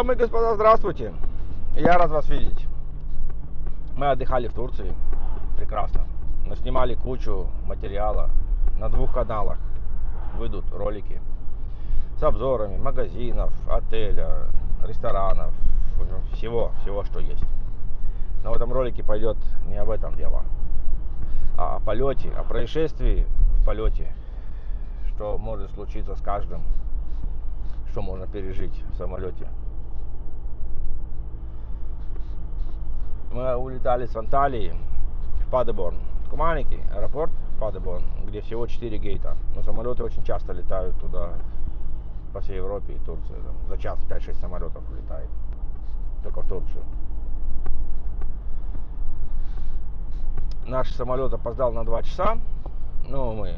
Дамы и господа, здравствуйте. Я рад вас видеть. Мы отдыхали в Турции. Прекрасно. Наснимали кучу материала. На 2 каналах выйдут ролики с обзорами магазинов, отеля, ресторанов, всего, что есть. Но в этом ролике пойдет не об этом дело, а о полете, о происшествии в полете, что может случиться с каждым, что можно пережить в самолете. Мы улетали с Анталии в Падеборн. Маленький аэропорт Падеборн, где всего 4 гейта. Но самолеты очень часто летают туда, по всей Европе и Турции. За час 5-6 самолетов улетает. Только в Турцию. Наш самолет опоздал на 2 часа. Но мы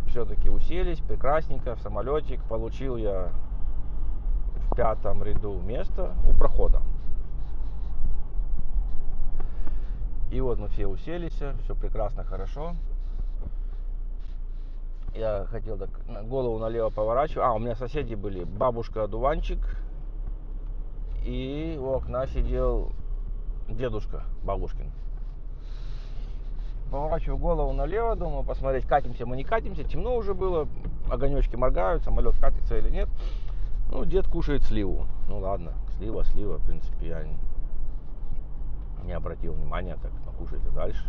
все-таки уселись прекрасненько в самолетик. Получил я в 5-м ряду место у прохода. И вот мы все уселись, все прекрасно, хорошо. Я хотел так голову налево поворачивать. У меня соседи были бабушка-одуванчик. И у окна сидел дедушка бабушкин. Поворачиваю голову налево, думаю, посмотреть, катимся мы, не катимся. Темно уже было, огонечки моргают, самолет катится или нет. Ну, дед кушает сливу. Ну ладно, слива, в принципе, я не обратил внимания, так, но кушайте дальше.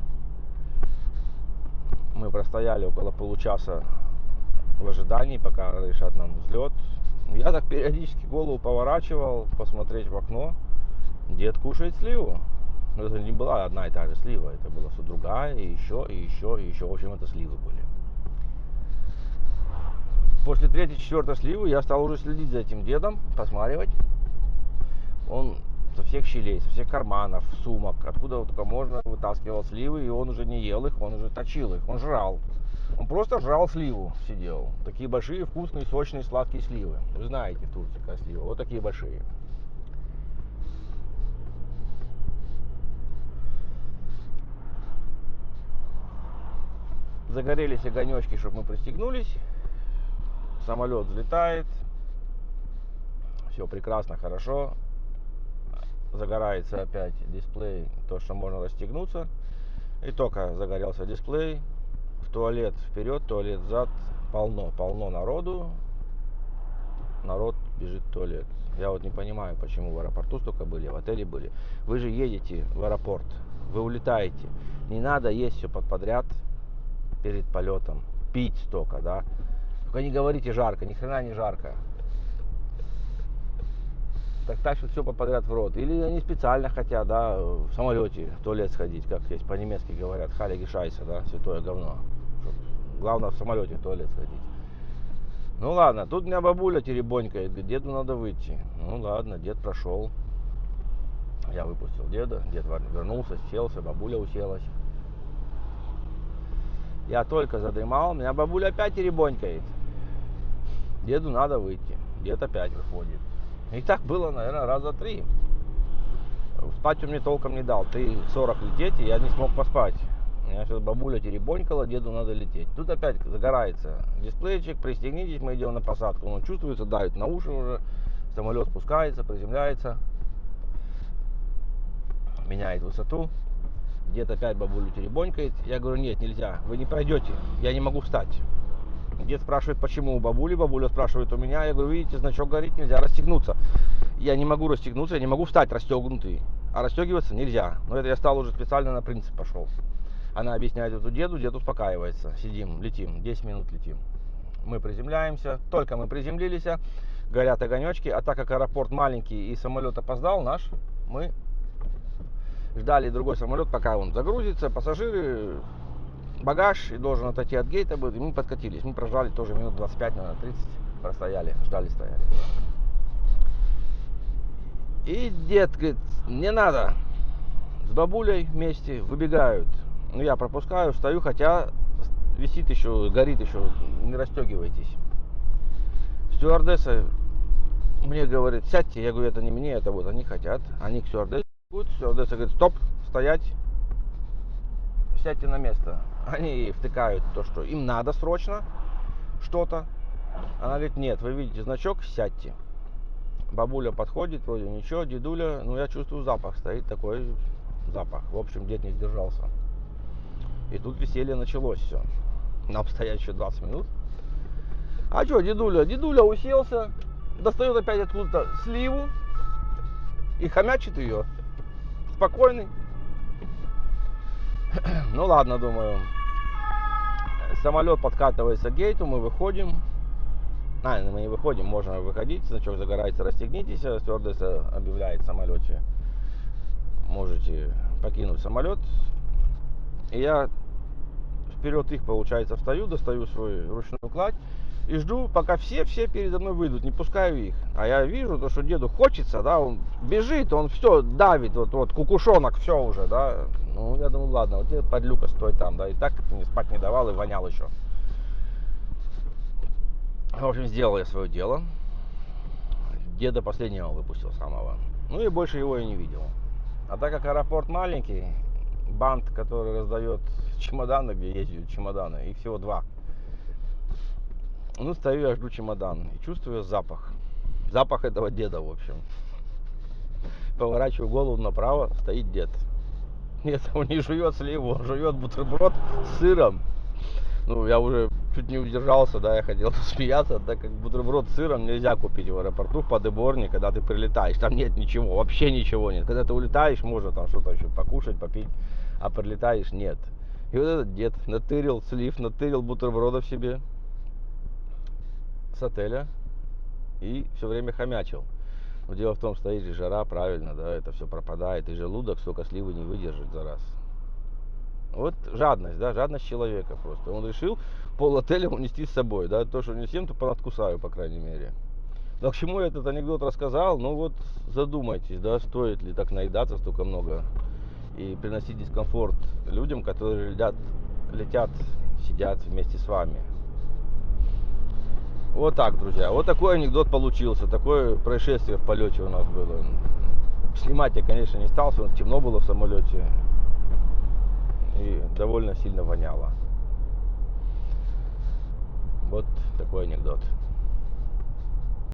Мы простояли около получаса в ожидании, пока решат нам взлет. Я так периодически голову поворачивал, посмотреть в окно. Дед кушает сливу. Но это не была одна и та же слива, это была другая, и еще. В общем, это сливы были. После 3-4 сливы я стал уже следить за этим дедом, посматривать. Он со всех щелей, со всех карманов, сумок, откуда только можно, вытаскивал сливы, и он уже не ел их, он уже точил их, он жрал. Он просто жрал сливу, сидел. Такие большие, вкусные, сочные, сладкие сливы. Вы знаете, в Турции какая слива, вот такие большие. Загорелись огонечки, чтобы мы пристегнулись. Самолет взлетает. Все прекрасно, хорошо. Загорается опять дисплей, то, что можно расстегнуться. И только загорелся дисплей. В туалет вперед, туалет взад. Полно народу. Народ бежит в туалет. Я вот не понимаю, почему в аэропорту столько были, в отеле были. Вы же едете в аэропорт, вы улетаете. Не надо есть все подряд перед полетом. Пить столько, да. Только не говорите жарко, ни хрена не жарко. Так тащат все подряд в рот. Или они специально хотят, да, в самолете в туалет сходить, как есть по-немецки говорят, халиги шайса, да, святое говно. Главное в самолете в туалет сходить. Ну ладно, тут у меня бабуля теребонькает, говорит, деду надо выйти. Ну ладно, дед прошел. Я выпустил деда, дед вернулся, селся, бабуля уселась. Я только задремал, меня бабуля опять теребонькает. Деду надо выйти. Дед опять выходит. И так было, наверное, раза 3. Спать он мне толком не дал. 3:40 лететь, и я не смог поспать. Меня сейчас бабуля теребонькала, деду надо лететь. Тут опять загорается дисплейчик, пристегнитесь, мы идем на посадку. Он чувствуется, давит на уши уже. Самолет спускается, приземляется. Меняет высоту. Дед опять бабулю теребонькает. Я говорю, нет, нельзя, вы не пройдете, я не могу встать. Дед спрашивает, почему у бабули, бабуля спрашивает у меня. Я говорю, видите, значок горит, нельзя расстегнуться. Я не могу расстегнуться, я не могу встать расстегнутый. А расстегиваться нельзя. Но это я стал уже специально на принцип пошел. Она объясняет эту деду, дед успокаивается. Сидим, летим, 10 минут летим. Мы приземляемся, только мы приземлились, горят огонечки. А так как аэропорт маленький и самолет опоздал наш, мы ждали другой самолет, пока он загрузится. Пассажиры, багаж и должен отойти от гейта будет. И мы подкатились. Мы прождали тоже минут 25, наверное, 30. Простояли, стояли. И дед говорит, не надо. С бабулей вместе выбегают. Ну, я пропускаю, встаю, хотя висит еще, горит еще, не расстегивайтесь. Стюардесса мне говорит, сядьте. Я говорю, это не мне, это вот они хотят. Они к стюардессе. Стюардесса говорит, стоп, стоять. Сядьте на место. Они втыкают то, что им надо срочно что-то. Она говорит, нет, вы видите значок, сядьте. Бабуля подходит, вроде ничего, дедуля, ну я чувствую запах, стоит такой запах. В общем, дед не сдержался. И тут веселье началось все. Нам стоять еще 20 минут. А что, дедуля? Дедуля уселся, достает опять откуда-то сливу и хомячит ее. Спокойный. Ну ладно, думаю. Самолет подкатывается к гейту, мы выходим. Мы не выходим, можно выходить, значок загорается, расстегнитесь, стюардесса объявляет в самолете, можете покинуть самолет. И я вперед их, получается, встаю, достаю свою ручную кладь и жду, пока все передо мной выйдут, не пускаю их. А я вижу, то, что деду хочется, да, он бежит, он все давит, вот кукушонок, все уже, да. Ну, я думаю, ладно, вот тебе подлюка, стой там, да, и так мне спать не давал и вонял еще. В общем, сделал я свое дело. Деда последнего выпустил самого. Ну и больше его я не видел. А так как аэропорт маленький, бант, который раздает чемоданы, где ездят чемоданы, их всего 2. Ну, стою я, жду чемодан и чувствую запах. Запах этого деда, в общем. Поворачиваю голову направо, стоит дед. Нет, он не жует сливу, он жует бутерброд с сыром. Ну, я уже чуть не удержался, да, я хотел смеяться, так как бутерброд с сыром нельзя купить в аэропорту в Падеборне, когда ты прилетаешь. Там нет ничего, вообще ничего нет. Когда ты улетаешь, можно там что-то еще покушать, попить, а прилетаешь нет. И вот этот дед натырил слив, натырил бутербродов себе с отеля и все время хомячил. Но дело в том, стоит же жара, правильно, да, это все пропадает, и желудок столько сливы не выдержит за раз. Вот жадность, да, жадность человека просто. Он решил пол отеля унести с собой, да, то, что не всем, то понадкусаю, по крайней мере. Но к чему я этот анекдот рассказал? Ну вот задумайтесь, да, стоит ли так наедаться столько много и приносить дискомфорт людям, которые летят, сидят вместе с вами. Вот так, друзья. Вот такой анекдот получился. Такое происшествие в полете у нас было. Снимать я, конечно, не стал, темно было в самолете. И довольно сильно воняло. Вот такой анекдот.